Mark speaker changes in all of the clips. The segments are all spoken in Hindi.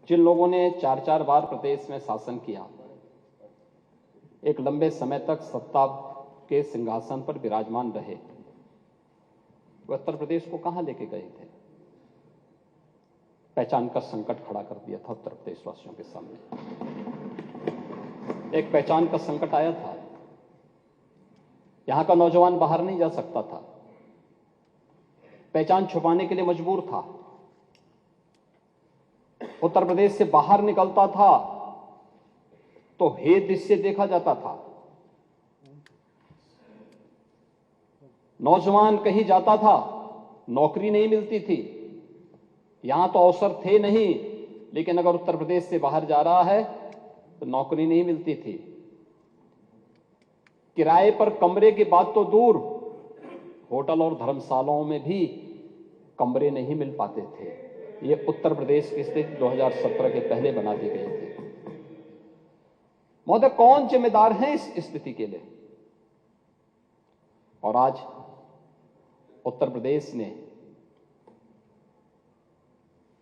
Speaker 1: जिन लोगों ने 4-4 बार प्रदेश में शासन किया, एक लंबे समय तक सत्ता के सिंहासन पर विराजमान रहे, वह उत्तर प्रदेश को कहां लेके गए थे? पहचान का संकट खड़ा कर दिया था उत्तर प्रदेश वासियों के सामने। एक पहचान का संकट आया था। यहां का नौजवान बाहर नहीं जा सकता था, पहचान छुपाने के लिए मजबूर था। उत्तर प्रदेश से बाहर निकलता था तो हे दृश्य देखा जाता था। नौजवान कहीं जाता था, नौकरी नहीं मिलती थी। यहां तो अवसर थे नहीं, लेकिन अगर उत्तर प्रदेश से बाहर जा रहा है तो नौकरी नहीं मिलती थी। किराए पर कमरे की बात तो दूर, होटल और धर्मशालाओं में भी कमरे नहीं मिल पाते थे। ये उत्तर प्रदेश की स्थिति 2017 के पहले बना दी गई थी। महोदय, कौन जिम्मेदार है इस स्थिति के लिए? और आज उत्तर प्रदेश ने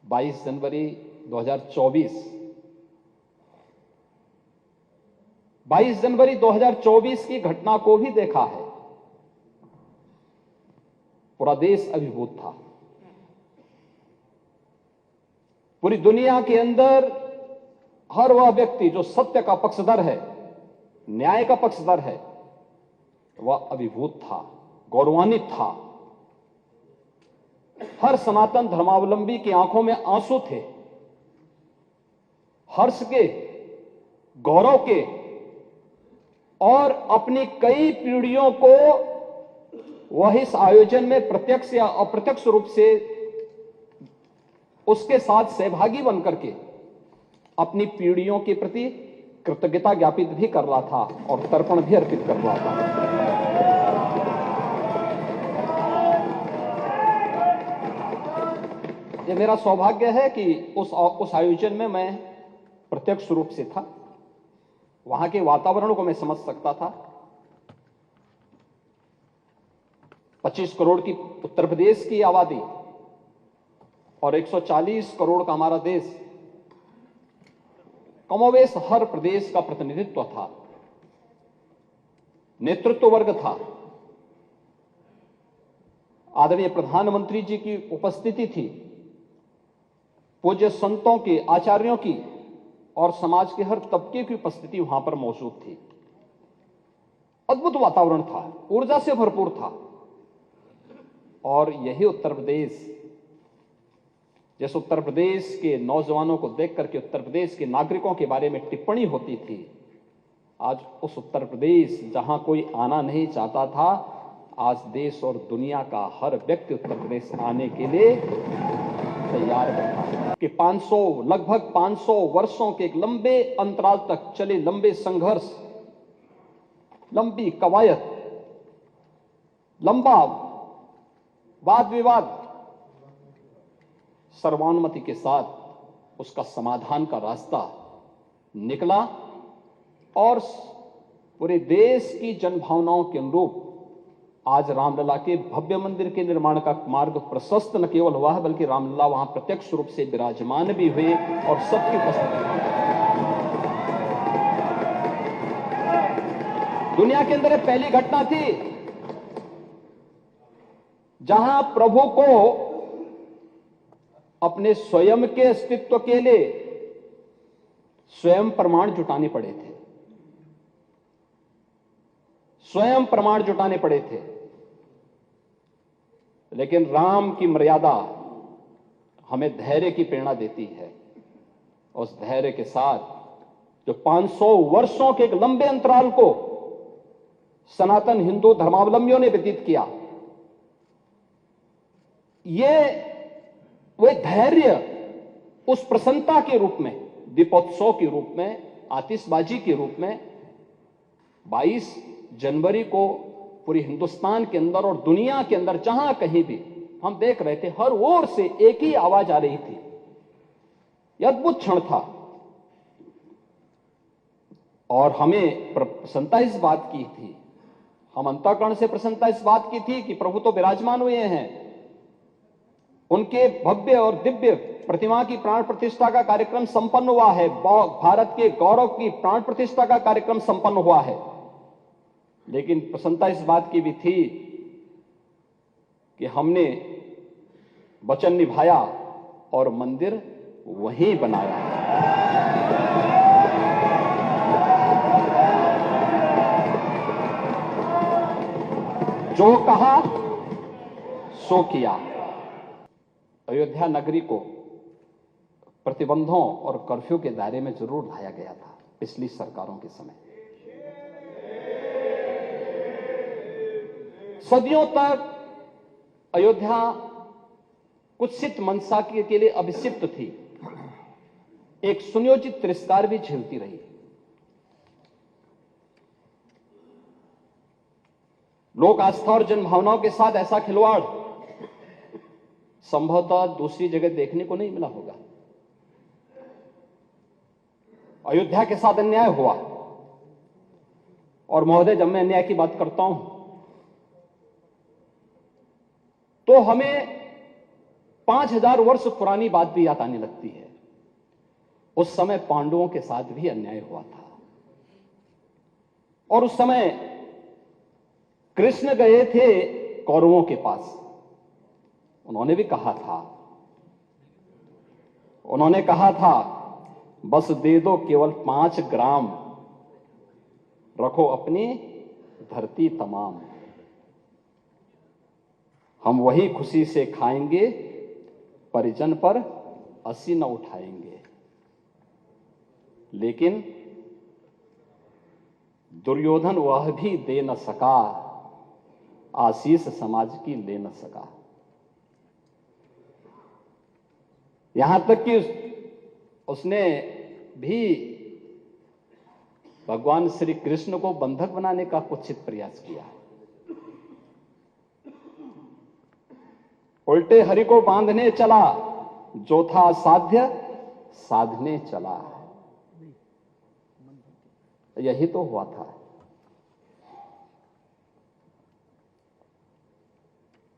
Speaker 1: 22 जनवरी 2024 की घटना को भी देखा है। पूरा देश अभिभूत था। पूरी दुनिया के अंदर हर वह व्यक्ति जो सत्य का पक्षधर है, न्याय का पक्षधर है, वह अभिभूत था, गौरवान्वित था। हर सनातन धर्मावलंबी की आंखों में आंसू थे, हर्ष के, गौरव के, और अपनी कई पीढ़ियों को वह इस आयोजन में प्रत्यक्ष या अप्रत्यक्ष रूप से उसके साथ सहभागी बनकर के अपनी पीढ़ियों के प्रति कृतज्ञता ज्ञापित भी कर रहा था और तर्पण भी अर्पित कर रहा था। यह मेरा सौभाग्य है कि उस आयोजन में मैं प्रत्यक्ष रूप से था। वहां के वातावरण को मैं समझ सकता था। 25 करोड़ की उत्तर प्रदेश की आबादी और 140 करोड़ का हमारा देश, कमोवेश हर प्रदेश का प्रतिनिधित्व था, नेतृत्व वर्ग था। आदरणीय प्रधानमंत्री जी की उपस्थिति थी, पूज्य संतों की, आचार्यों की और समाज के हर तबके की उपस्थिति वहां पर मौजूद थी। अद्भुत वातावरण था, ऊर्जा से भरपूर था। और यही उत्तर प्रदेश, जिस उत्तर प्रदेश के नौजवानों को देख करके उत्तर प्रदेश के नागरिकों के बारे में टिप्पणी होती थी, आज उस उत्तर प्रदेश जहां कोई आना नहीं चाहता था, आज देश और दुनिया का हर व्यक्ति उत्तर प्रदेश आने के लिए तैयार बैठा है। कि 500, लगभग 500 वर्षों के एक लंबे अंतराल तक चले लंबे संघर्ष, लंबी कवायद, लंबा वाद विवाद, सर्वानुमति के साथ उसका समाधान का रास्ता निकला और पूरे देश की जनभावनाओं के अनुरूप आज रामलला के भव्य मंदिर के निर्माण का मार्ग प्रशस्त न केवल हुआ है, बल्कि रामलला वहां प्रत्यक्ष रूप से विराजमान भी हुए और सबकी उपस्थिति। दुनिया के अंदर पहली घटना थी जहां प्रभु को अपने स्वयं के अस्तित्व के लिए स्वयं प्रमाण जुटाने पड़े थे, स्वयं प्रमाण जुटाने पड़े थे। लेकिन राम की मर्यादा हमें धैर्य की प्रेरणा देती है। उस धैर्य के साथ जो 500 वर्षों के एक लंबे अंतराल को सनातन हिंदू धर्मावलंबियों ने व्यतीत किया, ये वे धैर्य उस प्रसन्नता के रूप में, दीपोत्सव के रूप में, आतिशबाजी के रूप में 22 जनवरी को पूरे हिंदुस्तान के अंदर और दुनिया के अंदर जहां कहीं भी हम देख रहे थे, हर ओर से एक ही आवाज आ रही थी। यह अद्भुत क्षण था और हमें प्रसन्नता इस बात की थी, हम अंतःकरण से प्रसन्नता इस बात की थी कि प्रभु तो विराजमान हुए हैं, उनके भव्य और दिव्य प्रतिमा की प्राण प्रतिष्ठा का कार्यक्रम संपन्न हुआ है, भारत के गौरव की प्राण प्रतिष्ठा का कार्यक्रम संपन्न हुआ है। लेकिन प्रसन्नता इस बात की भी थी कि हमने वचन निभाया और मंदिर वहीं बनाया। जो कहा सो किया। अयोध्या नगरी को प्रतिबंधों और कर्फ्यू के दायरे में जरूर लाया गया था पिछली सरकारों के समय। सदियों तक अयोध्या कुत्सित मनसा के लिए अभिषिक्त थी, एक सुनियोजित तिरस्कार भी झेलती रही। लोक आस्था और जनभावनाओं के साथ ऐसा खिलवाड़ संभवतः दूसरी जगह देखने को नहीं मिला होगा। अयोध्या के साथ अन्याय हुआ, और महोदय जब मैं अन्याय की बात करता हूं तो हमें 5000 वर्ष पुरानी बात भी याद आने लगती है। उस समय पांडवों के साथ भी अन्याय हुआ था, और उस समय कृष्ण गए थे कौरवों के पास। उन्होंने भी कहा था बस दे दो केवल 5 ग्राम, रखो अपनी धरती तमाम। हम वही खुशी से खाएंगे, परिजन पर असी न उठाएंगे। लेकिन दुर्योधन वह भी दे न सका, आशीष समाज की ले न सका। यहां तक कि उसने भी भगवान श्री कृष्ण को बंधक बनाने का कुत्सित प्रयास किया। उल्टे हरि को बांधने चला, जो था साध्य साधने चला। यही तो हुआ था।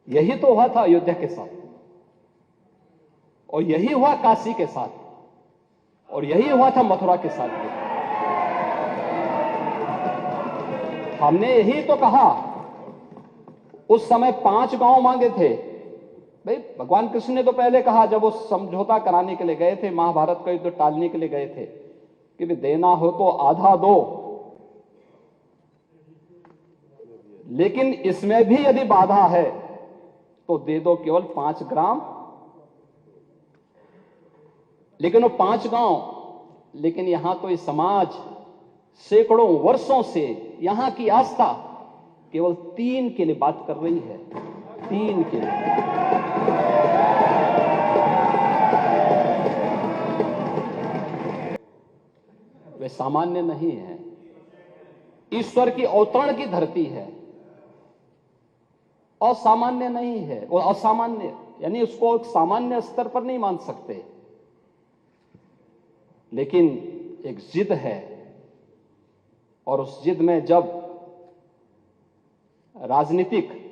Speaker 1: यही तो हुआ था अयोध्या के साथ, और यही हुआ काशी के साथ, और यही हुआ था मथुरा के साथ भी। हमने यही तो कहा, उस समय 5 गांव मांगे थे। भाई भगवान कृष्ण ने तो पहले कहा, जब वो समझौता कराने के लिए गए थे, महाभारत का युद्ध टालने के लिए गए थे, कि भी देना हो तो आधा दो, लेकिन इसमें भी यदि बाधा है तो दे दो केवल 5 ग्राम। लेकिन वो 5 गांव, लेकिन यहां तो इस समाज सैकड़ों वर्षों से यहां की आस्था केवल 3 के लिए बात कर रही है। 3 के लिए। वे सामान्य नहीं है, ईश्वर की अवतरण की धरती है। असामान्य नहीं है, वो असामान्य यानी उसको एक सामान्य स्तर पर नहीं मान सकते, लेकिन एक जिद है, और उस जिद में जब राजनीतिक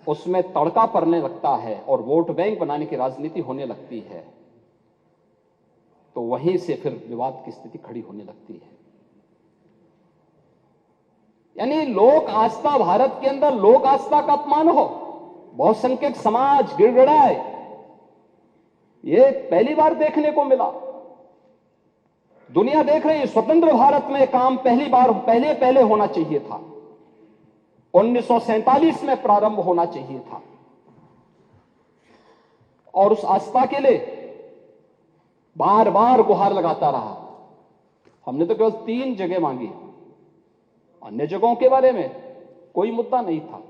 Speaker 1: उसमें तड़का पड़ने लगता है और वोट बैंक बनाने की राजनीति होने लगती है, तो वहीं से फिर विवाद की स्थिति खड़ी होने लगती है। यानी लोक आस्था, भारत के अंदर लोक आस्था का अपमान हो, बहुसंख्यक समाज गिड़गिड़ाए, ये पहली बार देखने को मिला। दुनिया देख रही है, स्वतंत्र भारत में काम पहले होना चाहिए था। 1947 में प्रारंभ होना चाहिए था, और उस आस्था के लिए बार बार गुहार लगाता रहा। हमने तो केवल 3 जगह मांगी, अन्य जगहों के बारे में कोई मुद्दा नहीं था।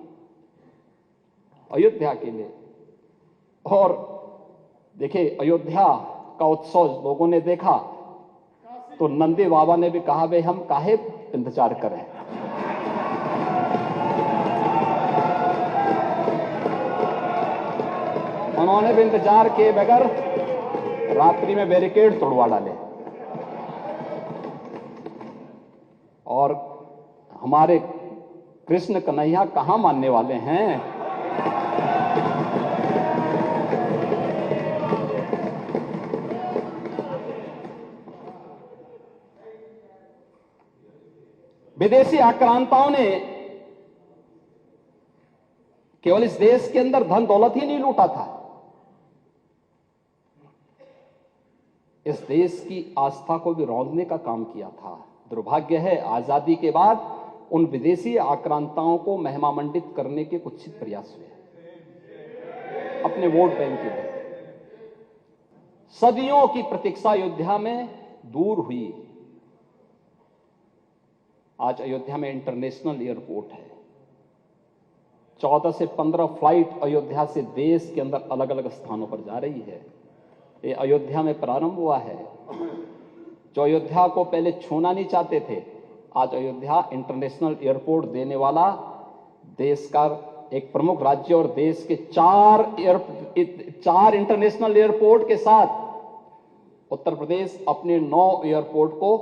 Speaker 1: अयोध्या के लिए, और देखिए अयोध्या का उत्सव लोगों ने देखा तो नंदी बाबा ने भी कहा, भाई हम काहे इंतजार करें। उन्होंने भी इंतजार किए बगैर रात्रि में बैरिकेड तोड़वा डाले, और हमारे कृष्ण कन्हैया कहां मानने वाले हैं। विदेशी आक्रांताओं ने केवल इस देश के अंदर धन दौलत ही नहीं लूटा था, इस देश की आस्था को भी रौंदने का काम किया था। दुर्भाग्य है, आजादी के बाद उन विदेशी आक्रांताओं को महिमामंडित करने के कुत्सित प्रयास हुए अपने वोट बैंक के लिए। सदियों की प्रतीक्षा अयोध्या में दूर हुई। आज अयोध्या में इंटरनेशनल एयरपोर्ट है। 14 से 15 फ्लाइट अयोध्या से देश के अंदर अलग अलग स्थानों पर जा रही है। ये अयोध्या में प्रारंभ हुआ है। जो अयोध्या को पहले छूना नहीं चाहते थे, आज अयोध्या इंटरनेशनल एयरपोर्ट देने वाला देश का एक प्रमुख राज्य और देश के 4 इंटरनेशनल एयरपोर्ट के साथ उत्तर प्रदेश अपने 9 एयरपोर्ट को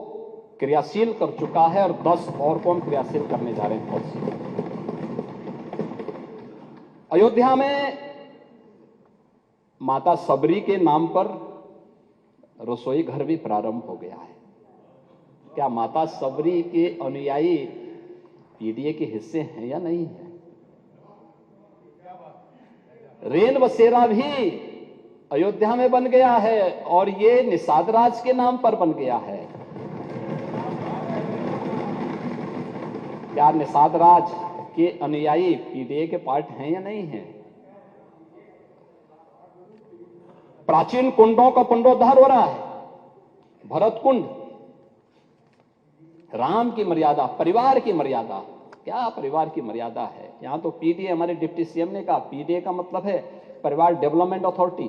Speaker 1: क्रियाशील कर चुका है और 10 और को हम क्रियाशील करने जा रहे हैं बहुत सी। अयोध्या में माता सबरी के नाम पर रसोई घर भी प्रारंभ हो गया है। क्या माता सबरी के अनुयायी पीडीए के हिस्से हैं या नहीं है? रेन बसेरा भी अयोध्या में बन गया है और ये निषाद राज के नाम पर बन गया है। क्या निषाद राज के अनुयायी पीडीए के पार्ट हैं या नहीं है? प्राचीन कुंडों का पुनरुद्धार हो रहा है। भरत कुंड, राम की मर्यादा, परिवार की मर्यादा। क्या परिवार की मर्यादा है? यहां तो पीडीए, हमारे डिप्टी सीएम ने कहा, पीडीए का मतलब है परिवार डेवलपमेंट अथॉरिटी।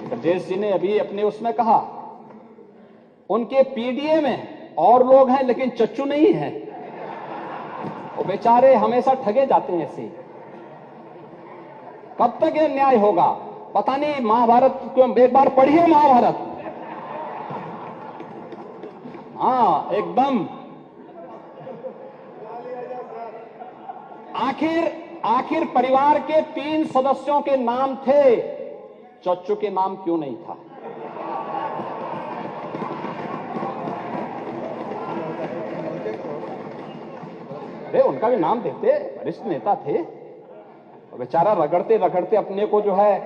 Speaker 1: ब्रजेश जी ने अभी अपने उसमें कहा, उनके पीडीए में और लोग हैं लेकिन चच्चू नहीं है। वो बेचारे हमेशा ठगे जाते हैं ऐसे। कब तक ये न्याय होगा पता नहीं। महाभारत को एक बार पढ़िए, महाभारत। हाँ, एकदम। आखिर परिवार के 3 सदस्यों के नाम थे, चच्चू के नाम क्यों नहीं था? अरे उनका भी नाम देते, वरिष्ठ नेता थे। और बेचारा रगड़ते रगड़ते अपने को जो है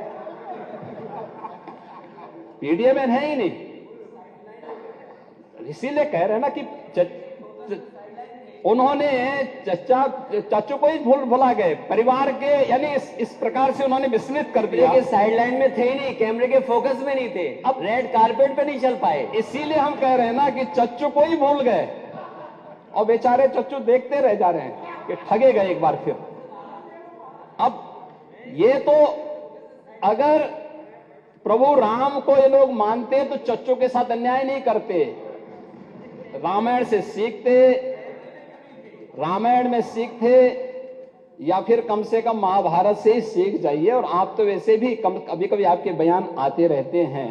Speaker 1: पीडीए में है ही नहीं। इसीलिए कह रहे हैं ना कि उन्होंने चाचू को ही भुला गए, परिवार के, यानी इस प्रकार से उन्होंने विस्मृत कर दिया
Speaker 2: कि साइडलाइन में थे ही नहीं, कैमरे के फोकस में नहीं थे, अब रेड कारपेट पे नहीं चल पाए।
Speaker 1: इसीलिए हम कह रहे हैं ना कि चच्चू को ही भूल गए और बेचारे चच्चू देखते रह जा रहे हैं कि ठगे गए एक बार फिर। अब ये तो अगर प्रभु राम को ये लोग मानते तो चच्चू के साथ अन्याय नहीं करते। रामायण से सीखते, रामायण में सीखते, या फिर कम से कम महाभारत से ही सीख जाइए। और आप तो वैसे भी कभी कभी आपके बयान आते रहते हैं